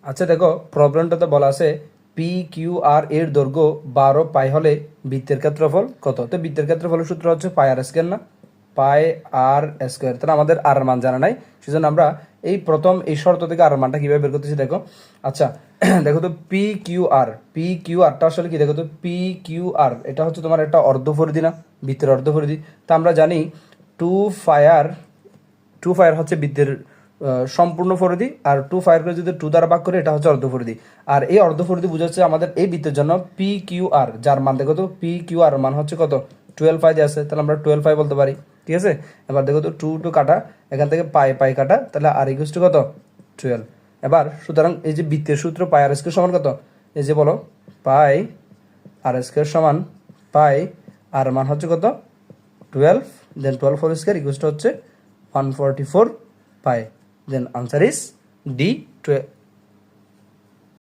আচ্ছা দেখো, প্রবলেমটাতে বলা আছে পি কিউ আর এর দৈর্ঘ্য 12 পাই হলে বৃত্তের ক্ষেত্রফল কত। তো বৃত্তের ক্ষেত্রফলের সূত্র হচ্ছে পাই আর স্কয়ার না, পাই আর স্কয়ার। তাহলে আমাদের আর মান জানা নাই, সেজন্য আমরা এই প্রথম এই শর্ত থেকে আর মানটা কিভাবে বের করতেছি দেখো। আচ্ছা দেখো তো পি কিউ আরটা আসলে কি, দেখো তো পি কিউ আর এটা হচ্ছে তোমার একটা অর্ধপরিধি না, বৃত্তের অর্ধপরিধি। তা আমরা জানি টু ফায়ার হচ্ছে বৃত্তের সম্পূর্ণ পরিধি, আর 2 করে যদি 2 দ্বারা ভাগ করে এটা হচ্ছে অর্ধপরিধি। আর এই অর্ধপরিধি বোঝাচ্ছে আমাদের এই বৃত্তের জন্য পি কিউ আর, যার মান দেখো তো পি কিউ আর মান হচ্ছে কত, 12 পাই দিয়ে আছে, তাহলে আমরা 12 পাই বলতে পারি। ঠিক আছে, এবার দেখো তো 2 কাটা, এখান থেকে পাই কাটা, তাহলে আর ইকুয়াল টু কত, 12। এবার সুতরাং এই যে বৃত্তের সূত্র পাই আর স্কয়ার সমান কত, এই যে বলো পাই আর স্কয়ার সমান পাই আর মান হচ্ছে কত, 12, দেন 12 হোল স্কয়ার ইকুয়াল টু হচ্ছে 144 পাই। Then answer is D,